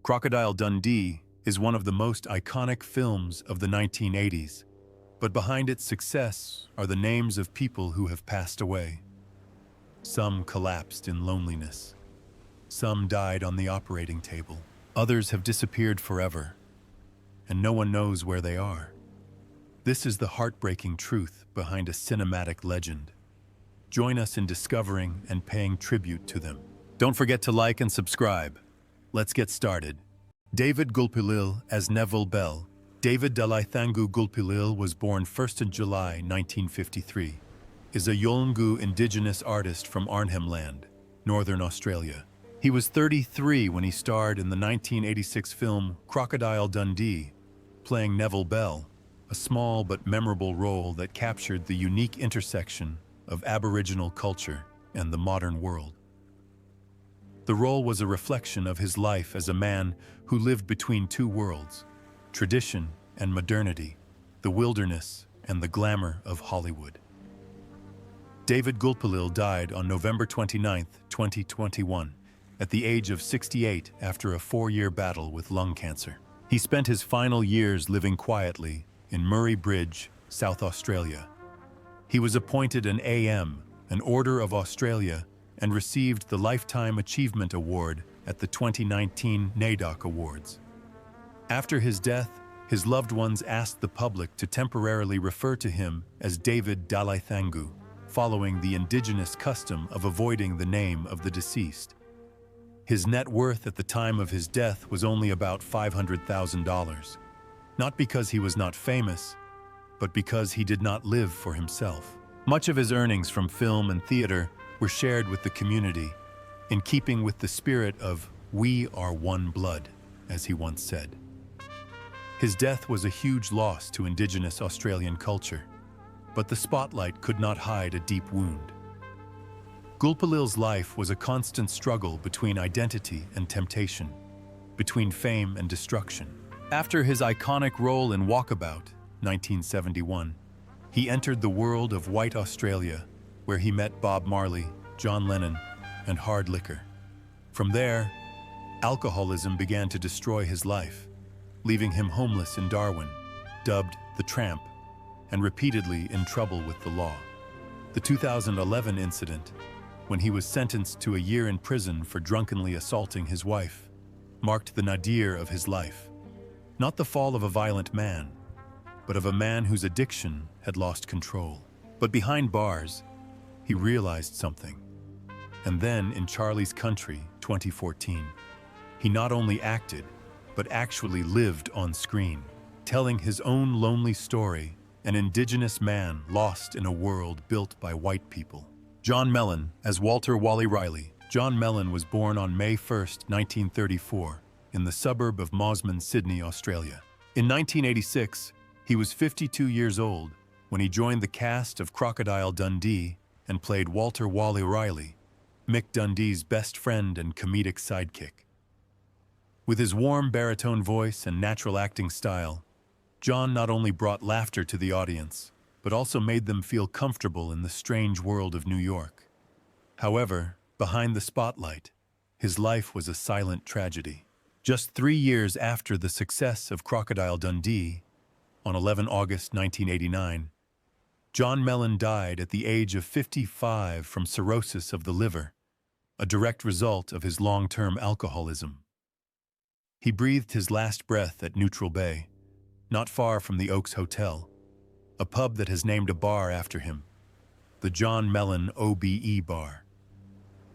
Crocodile Dundee is one of the most iconic films of the 1980s, but behind its success are the names of people who have passed away. Some collapsed in loneliness. Some died on the operating table. Others have disappeared forever, and no one knows where they are. This is the heartbreaking truth behind a cinematic legend. Join us in discovering and paying tribute to them. Don't forget to like and subscribe. Let's get started. David Gulpil as Neville Bell. David Dalaithangu Gulpil was born 1st of July 1953. Is a Yolngu indigenous artist from Arnhem Land, Northern Australia. He was 33 when he starred in the 1986 film Crocodile Dundee, playing Neville Bell, a small but memorable role that captured the unique intersection of Aboriginal culture and the modern world. The role was a reflection of his life as a man who lived between two worlds, tradition and modernity, the wilderness and the glamour of Hollywood. David Gulpil died on November 29, 2021, at the age of 68 after a 4-year battle with lung cancer. He spent his final years living quietly in Murray Bridge, South Australia. He was appointed an AM, an Order of Australia, and received the Lifetime Achievement Award at the 2019 NAIDOC Awards. After his death, his loved ones asked the public to temporarily refer to him as David Dalaithangu, following the indigenous custom of avoiding the name of the deceased. His net worth at the time of his death was only about $500,000, not because he was not famous, but because he did not live for himself. Much of his earnings from film and theater were shared with the community, in keeping with the spirit of "We are one blood," as he once said. His death was a huge loss to Indigenous Australian culture, but the spotlight could not hide a deep wound. Gulpil's life was a constant struggle between identity and temptation, between fame and destruction. After his iconic role in Walkabout, 1971, he entered the world of white Australia, where he met Bob Marley, John Lennon, and hard liquor. From there, alcoholism began to destroy his life, leaving him homeless in Darwin, dubbed the Tramp, and repeatedly in trouble with the law. The 2011 incident, when he was sentenced to a year in prison for drunkenly assaulting his wife, marked the nadir of his life. Not the fall of a violent man, but of a man whose addiction had lost control. But behind bars, he realized something. And then, in Charlie's Country, 2014, he not only acted, but actually lived on screen, telling his own lonely story, an Indigenous man lost in a world built by white people. John Mellon as Walter Wally Riley. John Mellon was born on May 1, 1934, in the suburb of Mosman, Sydney, Australia. In 1986, he was 52 years old when he joined the cast of Crocodile Dundee and played Walter Wally Riley, Mick Dundee's best friend and comedic sidekick. With his warm baritone voice and natural acting style, John not only brought laughter to the audience, but also made them feel comfortable in the strange world of New York. However, behind the spotlight, his life was a silent tragedy. Just 3 years after the success of Crocodile Dundee, on 11 August 1989, John Mellon died at the age of 55 from cirrhosis of the liver, a direct result of his long-term alcoholism. He breathed his last breath at Neutral Bay, not far from the Oaks Hotel, a pub that has named a bar after him, the John Mellon OBE Bar.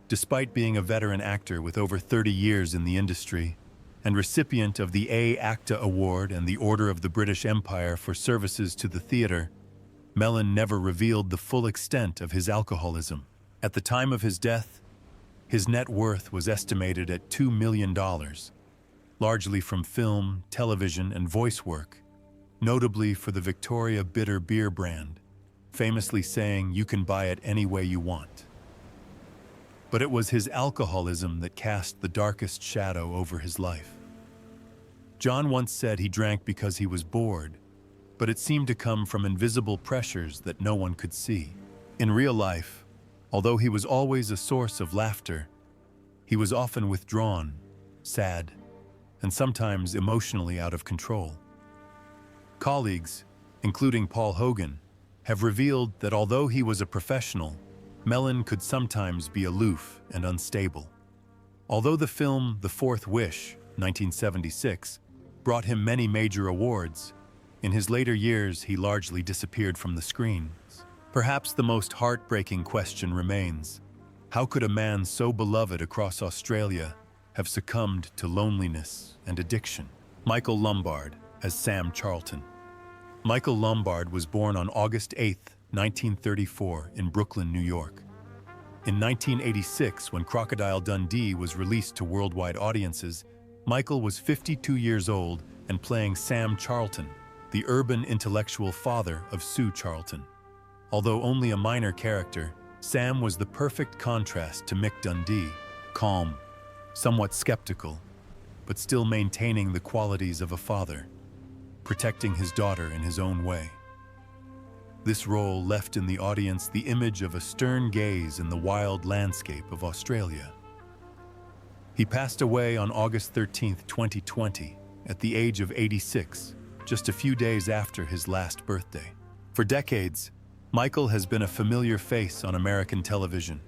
Despite being a veteran actor with over 30 years in the industry and recipient of the A-ACTA Award and the Order of the British Empire for services to the theater, Mellon never revealed the full extent of his alcoholism. At the time of his death, his net worth was estimated at $2 million, largely from film, television, and voice work, notably for the Victoria Bitter beer brand, famously saying, "You can buy it any way you want." But it was his alcoholism that cast the darkest shadow over his life. John once said he drank because he was bored, but it seemed to come from invisible pressures that no one could see. In real life, although he was always a source of laughter, he was often withdrawn, sad, and sometimes emotionally out of control. Colleagues, including Paul Hogan, have revealed that although he was a professional, Mellon could sometimes be aloof and unstable. Although the film The Fourth Wish, 1976, brought him many major awards, in his later years he largely disappeared from the screens. Perhaps the most heartbreaking question remains: how could a man so beloved across Australia have succumbed to loneliness and addiction? Michael Lombard as Sam Charlton. Michael Lombard was born on August 8, 1934, in Brooklyn, New York. In 1986, when Crocodile Dundee was released to worldwide audiences, Michael was 52 years old and playing Sam Charlton, the urban intellectual father of Sue Charlton. Although only a minor character, Sam was the perfect contrast to Mick Dundee, calm, somewhat skeptical, but still maintaining the qualities of a father, protecting his daughter in his own way. This role left in the audience the image of a stern gaze in the wild landscape of Australia. He passed away on August 13, 2020, at the age of 86, just a few days after his last birthday. For decades, Michael has been a familiar face on American television,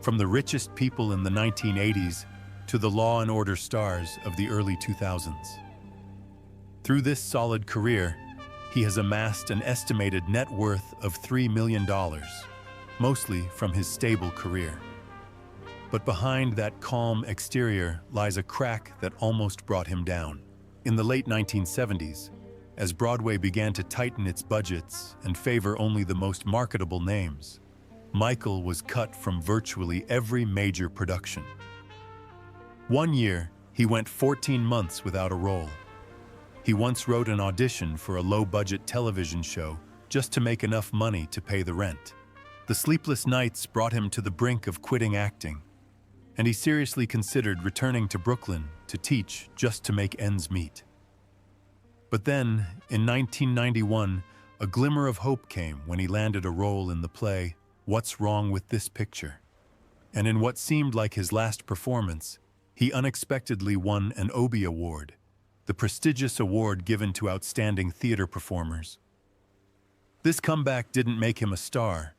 from the richest people in the 1980s to the Law and Order stars of the early 2000s. Through this solid career, he has amassed an estimated net worth of $3 million, mostly from his stable career. But behind that calm exterior lies a crack that almost brought him down. In the late 1970s, as Broadway began to tighten its budgets and favor only the most marketable names, Michael was cut from virtually every major production. One year, he went 14 months without a role. He once wrote an audition for a low-budget television show just to make enough money to pay the rent. The sleepless nights brought him to the brink of quitting acting, and he seriously considered returning to Brooklyn to teach just to make ends meet. But then, in 1991, a glimmer of hope came when he landed a role in the play What's Wrong with This Picture? And in what seemed like his last performance, he unexpectedly won an Obie Award, the prestigious award given to outstanding theater performers. This comeback didn't make him a star,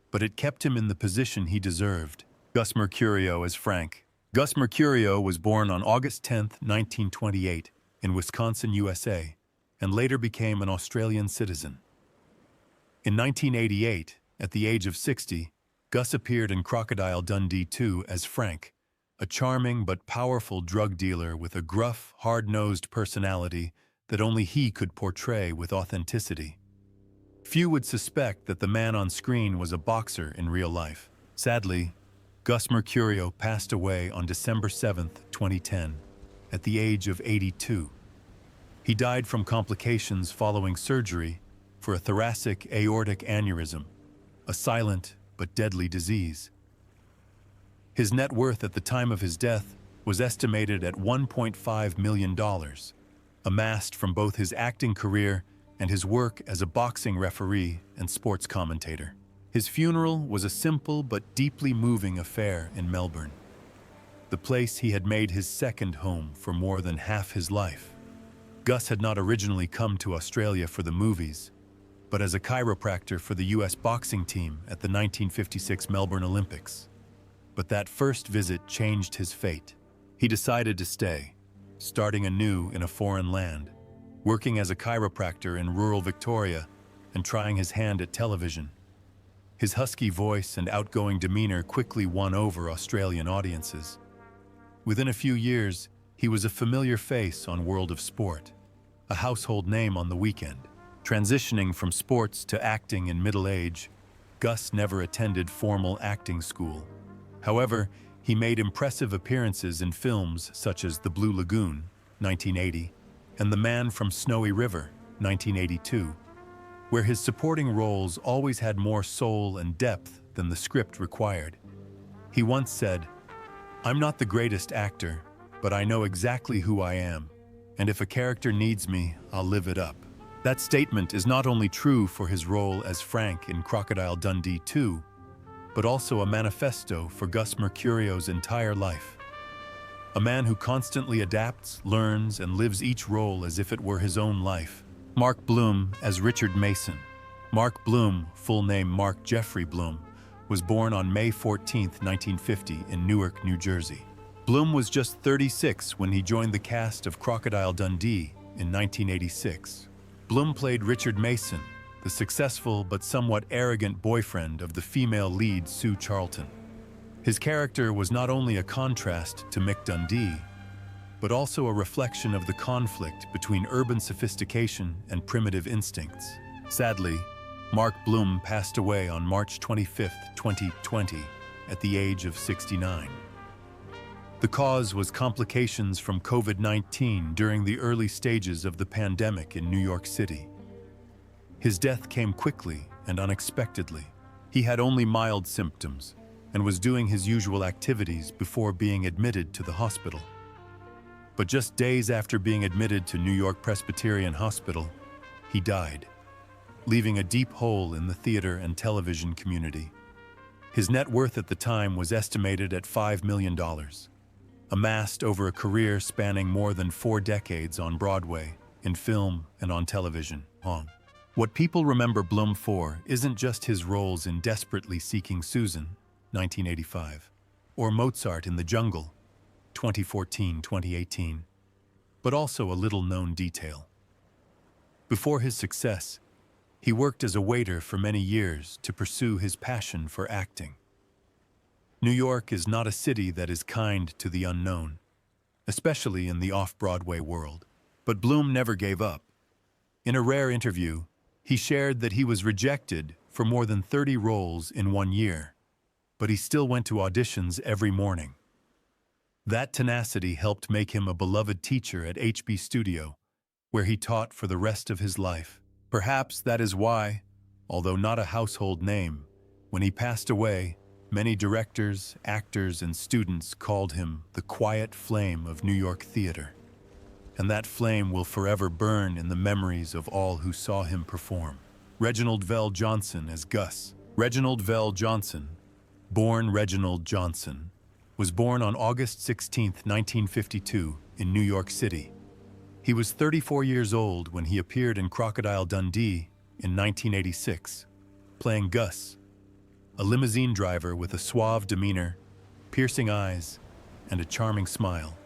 but it kept him in the position he deserved. Gus Mercurio as Frank. Gus Mercurio was born on August 10, 1928, in Wisconsin, USA, and later became an Australian citizen. In 1988, at the age of 60, Gus appeared in Crocodile Dundee 2 as Frank, a charming but powerful drug dealer with a gruff, hard-nosed personality that only he could portray with authenticity. Few would suspect that the man on screen was a boxer in real life. Sadly, Gus Mercurio passed away on December 7, 2010, at the age of 82. He died from complications following surgery for a thoracic aortic aneurysm, a silent but deadly disease. His net worth at the time of his death was estimated at $1.5 million, amassed from both his acting career and his work as a boxing referee and sports commentator. His funeral was a simple but deeply moving affair in Melbourne, the place he had made his second home for more than half his life. Gus had not originally come to Australia for the movies, but as a chiropractor for the US boxing team at the 1956 Melbourne Olympics. But that first visit changed his fate. He decided to stay, starting anew in a foreign land, working as a chiropractor in rural Victoria and trying his hand at television. His husky voice and outgoing demeanor quickly won over Australian audiences. Within a few years, he was a familiar face on World of Sport, a household name on the weekend. Transitioning from sports to acting in middle age, Gus never attended formal acting school. However, he made impressive appearances in films such as The Blue Lagoon, 1980, and The Man from Snowy River, 1982, where his supporting roles always had more soul and depth than the script required. He once said, "I'm not the greatest actor, but I know exactly who I am, and if a character needs me, I'll live it up." That statement is not only true for his role as Frank in Crocodile Dundee 2, but also a manifesto for Gus Mercurio's entire life. a man who constantly adapts, learns, and lives each role as if it were his own life. Mark Bloom as Richard Mason. Mark Bloom, full name Mark Jeffrey Bloom, was born on May 14, 1950 in Newark, New Jersey. Bloom was just 36 when he joined the cast of Crocodile Dundee in 1986. Bloom played Richard Mason, the successful but somewhat arrogant boyfriend of the female lead Sue Charlton. His character was not only a contrast to Mick Dundee, but also a reflection of the conflict between urban sophistication and primitive instincts. Sadly, Mark Bloom passed away on March 25, 2020, at the age of 69. The cause was complications from COVID-19 during the early stages of the pandemic in New York City. His death came quickly and unexpectedly. He had only mild symptoms and was doing his usual activities before being admitted to the hospital. But just days after being admitted to New York Presbyterian Hospital, he died, leaving a deep hole in the theater and television community. His net worth at the time was estimated at $5 million. Amassed over a career spanning more than 4 decades on Broadway, in film, and on television. What people remember Bloom for isn't just his roles in Desperately Seeking Susan, 1985, or Mozart in the Jungle, 2014-2018, but also a little-known detail. Before his success, he worked as a waiter for many years to pursue his passion for acting. New York is not a city that is kind to the unknown, especially in the off-Broadway world. But Bloom never gave up. In a rare interview, he shared that he was rejected for more than 30 roles in 1 year, but he still went to auditions every morning. That tenacity helped make him a beloved teacher at HB Studio, where he taught for the rest of his life. Perhaps that is why, although not a household name, when he passed away, many directors, actors, and students called him the quiet flame of New York theater. And that flame will forever burn in the memories of all who saw him perform. Reginald Vel Johnson as Gus. Reginald Vel Johnson, born Reginald Johnson, was born on August 16, 1952, in New York City. He was 34 years old when he appeared in Crocodile Dundee in 1986, playing Gus, a limousine driver with a suave demeanor, piercing eyes, and a charming smile.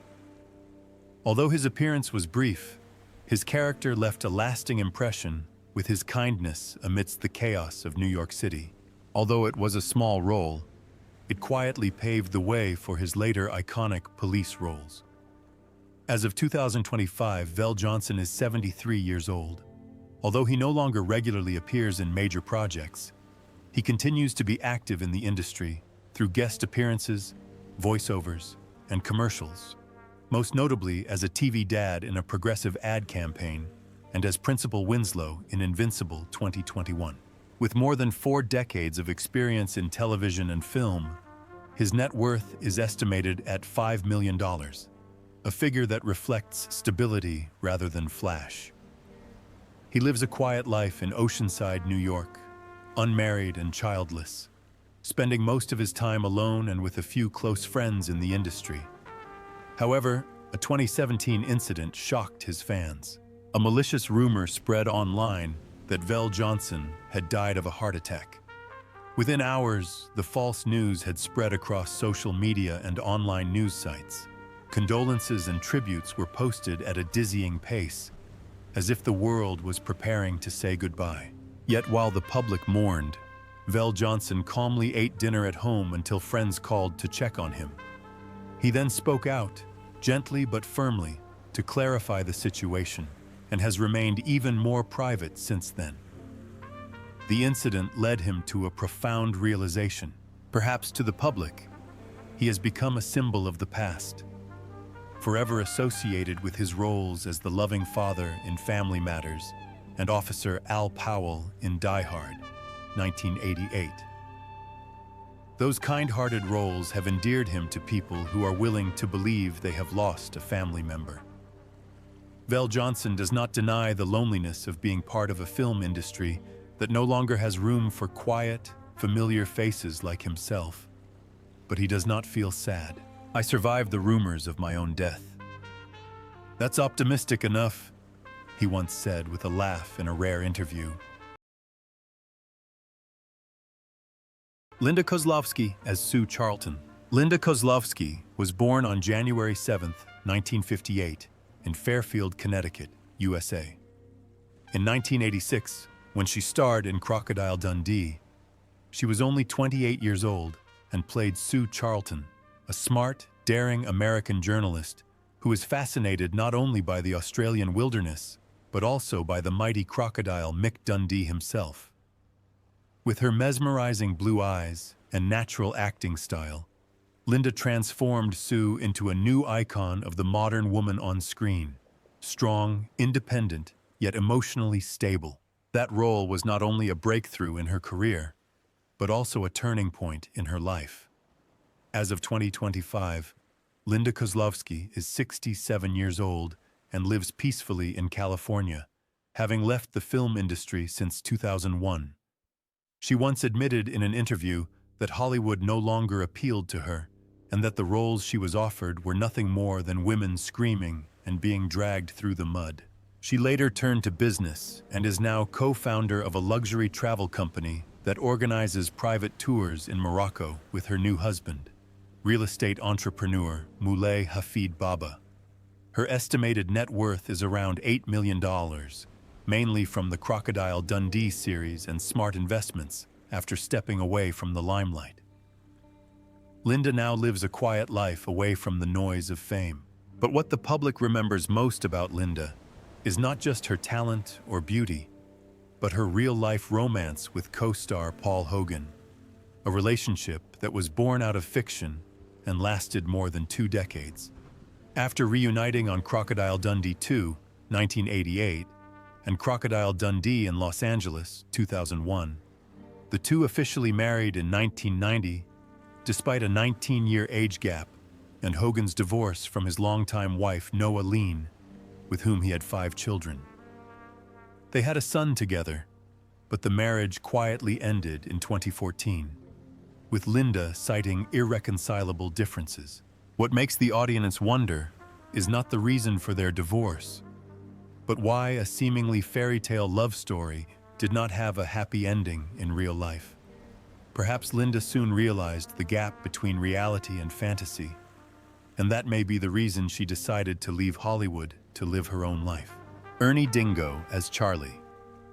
Although his appearance was brief, his character left a lasting impression with his kindness amidst the chaos of New York City. Although it was a small role, it quietly paved the way for his later iconic police roles. As of 2025, Vel Johnson is 73 years old. Although he no longer regularly appears in major projects, he continues to be active in the industry through guest appearances, voiceovers, and commercials, most notably as a TV dad in a progressive ad campaign and as Principal Winslow in Invincible 2021. With more than 4 decades of experience in television and film, his net worth is estimated at $5 million, a figure that reflects stability rather than flash. He lives a quiet life in Oceanside, New York, unmarried and childless, spending most of his time alone and with a few close friends in the industry. However, a 2017 incident shocked his fans. A malicious rumor spread online that Vel Johnson had died of a heart attack. Within hours, the false news had spread across social media and online news sites. Condolences and tributes were posted at a dizzying pace, as if the world was preparing to say goodbye. Yet while the public mourned, Vel Johnson calmly ate dinner at home until friends called to check on him. He then spoke out, gently but firmly, to clarify the situation, and has remained even more private since then. The incident led him to a profound realization. Perhaps to the public, he has become a symbol of the past, forever associated with his roles as the loving father in Family Matters and Officer Al Powell in Die Hard, 1988. Those kind-hearted roles have endeared him to people who are willing to believe they have lost a family member. Vel Johnson does not deny the loneliness of being part of a film industry that no longer has room for quiet, familiar faces like himself. But he does not feel sad. I survived the rumors of my own death. That's optimistic enough, he once said with a laugh in a rare interview. Linda Koslovski as Sue Charlton. Linda Koslovski was born on January 7, 1958, in Fairfield, Connecticut, USA. In 1986, when she starred in Crocodile Dundee, she was only 28 years old and played Sue Charlton, a smart, daring American journalist who is fascinated not only by the Australian wilderness, but also by the mighty crocodile Mick Dundee himself. With her mesmerizing blue eyes and natural acting style, Linda transformed Sue into a new icon of the modern woman on screen. Strong, independent, yet emotionally stable. That role was not only a breakthrough in her career, but also a turning point in her life. As of 2025, Linda Koslovski is 67 years old and lives peacefully in California, having left the film industry since 2001. She once admitted in an interview that Hollywood no longer appealed to her, and that the roles she was offered were nothing more than women screaming and being dragged through the mud. She later turned to business and is now co-founder of a luxury travel company that organizes private tours in Morocco with her new husband, real estate entrepreneur Moulay Hafid Baba. Her estimated net worth is around $8 million, mainly from the Crocodile Dundee series and smart investments after stepping away from the limelight. Linda now lives a quiet life away from the noise of fame. But what the public remembers most about Linda is not just her talent or beauty, but her real-life romance with co-star Paul Hogan, a relationship that was born out of fiction and lasted more than 2 decades. After reuniting on Crocodile Dundee 2, 1988, and Crocodile Dundee in Los Angeles, 2001, the two officially married in 1990, despite a 19-year age gap and Hogan's divorce from his longtime wife Noah Lean, with whom he had 5 children. They had a son together, but the marriage quietly ended in 2014, with Linda citing irreconcilable differences. What makes the audience wonder is not the reason for their divorce, but why a seemingly fairy tale love story did not have a happy ending in real life. Perhaps Linda soon realized the gap between reality and fantasy, and that may be the reason she decided to leave Hollywood to live her own life. Ernie Dingo as Charlie.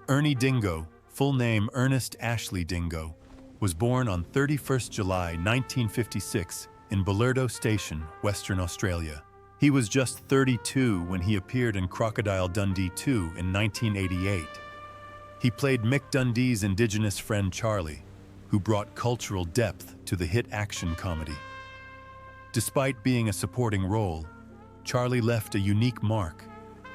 Ernie Dingo, full name Ernest Ashley Dingo, was born on 31st July 1956 in Bullerdo Station, Western Australia. He was just 32 when he appeared in Crocodile Dundee 2 in 1988. He played Mick Dundee's Indigenous friend Charlie, who brought cultural depth to the hit action comedy. Despite being a supporting role, Charlie left a unique mark,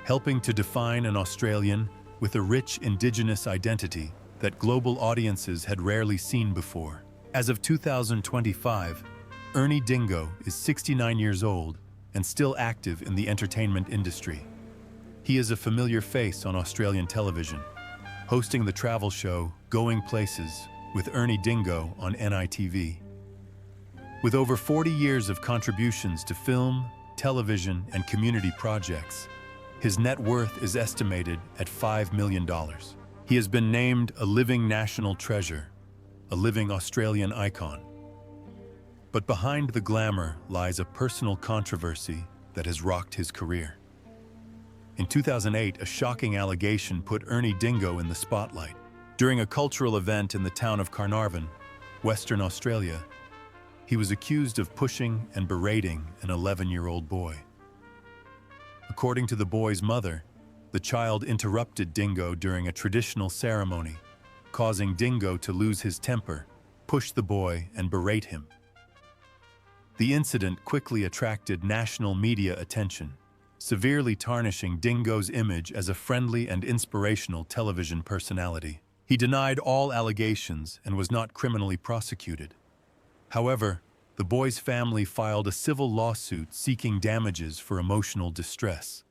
helping to define an Australian with a rich Indigenous identity that global audiences had rarely seen before. As of 2025, Ernie Dingo is 69 years old and still active in the entertainment industry. He is a familiar face on Australian television, hosting the travel show Going Places with Ernie Dingo on NITV. With over 40 years of contributions to film, television, and community projects, his net worth is estimated at $5 million. He has been named a living national treasure, a living Australian icon. But behind the glamour lies a personal controversy that has rocked his career. In 2008, a shocking allegation put Ernie Dingo in the spotlight. During a cultural event in the town of Carnarvon, Western Australia, he was accused of pushing and berating an 11-year-old boy. According to the boy's mother, the child interrupted Dingo during a traditional ceremony, causing Dingo to lose his temper, push the boy, and berate him. The incident quickly attracted national media attention, severely tarnishing Dingo's image as a friendly and inspirational television personality. He denied all allegations and was not criminally prosecuted. However, the boy's family filed a civil lawsuit seeking damages for emotional distress.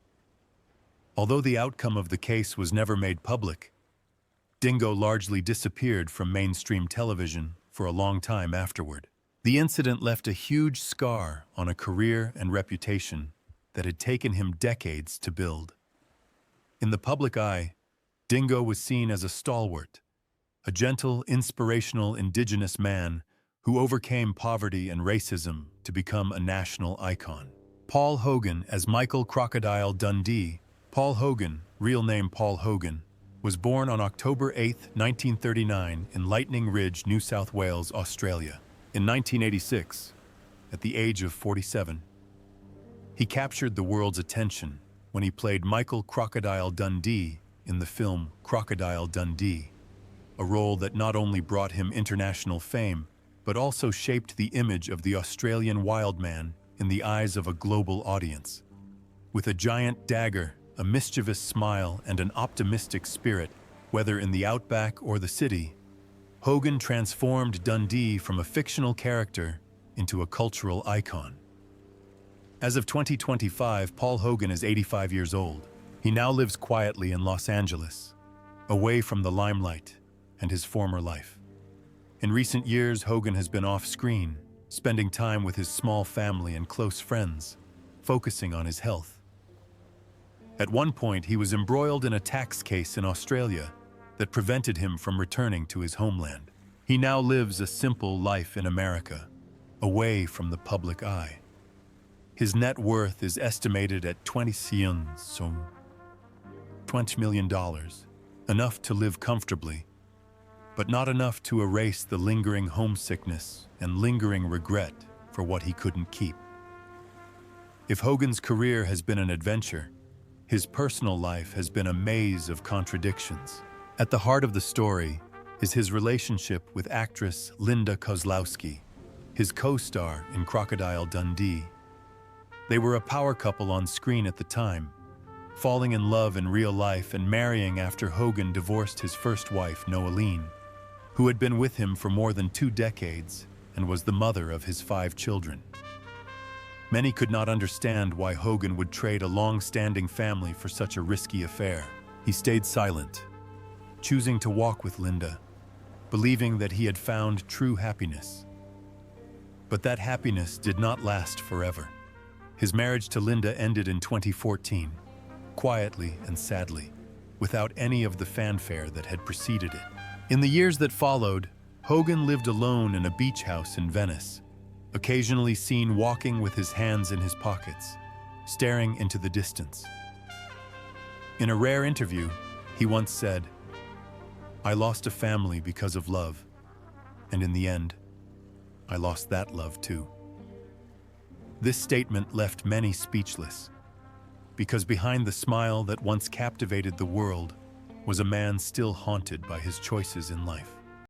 Although the outcome of the case was never made public, Dingo largely disappeared from mainstream television for a long time afterward. The incident left a huge scar on a career and reputation that had taken him decades to build. In the public eye, Dingo was seen as a stalwart, a gentle, inspirational indigenous man who overcame poverty and racism to become a national icon. Paul Hogan as Michael Crocodile Dundee. Paul Hogan, real name Paul Hogan, was born on October 8, 1939 in Lightning Ridge, New South Wales, Australia. In 1986, at the age of 47, he captured the world's attention when he played Michael Crocodile Dundee in the film Crocodile Dundee, a role that not only brought him international fame, but also shaped the image of the Australian wild man in the eyes of a global audience. With a giant dagger, a mischievous smile, and an optimistic spirit, whether in the outback or the city, Hogan transformed Dundee from a fictional character into a cultural icon. As of 2025, Paul Hogan is 85 years old. He now lives quietly in Los Angeles, away from the limelight and his former life. In recent years, Hogan has been off-screen, spending time with his small family and close friends, focusing on his health. At one point, he was embroiled in a tax case in Australia that prevented him from returning to his homeland. He now lives a simple life in America, away from the public eye. His net worth is estimated at $20 million, enough to live comfortably, but not enough to erase the lingering homesickness and lingering regret for what he couldn't keep. If Hogan's career has been an adventure, his personal life has been a maze of contradictions. At the heart of the story is his relationship with actress Linda Koslovski, his co-star in Crocodile Dundee. They were a power couple on screen at the time, falling in love in real life and marrying after Hogan divorced his first wife, Noeline, who had been with him for more than 2 decades and was the mother of his 5 children. Many could not understand why Hogan would trade a long-standing family for such a risky affair. He stayed silent, choosing to walk with Linda, believing that he had found true happiness. But that happiness did not last forever. His marriage to Linda ended in 2014, quietly and sadly, without any of the fanfare that had preceded it. In the years that followed, Hogan lived alone in a beach house in Venice, occasionally seen walking with his hands in his pockets, staring into the distance. In a rare interview, he once said, "I lost a family because of love, and in the end, I lost that love too." This statement left many speechless, because behind the smile that once captivated the world was a man still haunted by his choices in life.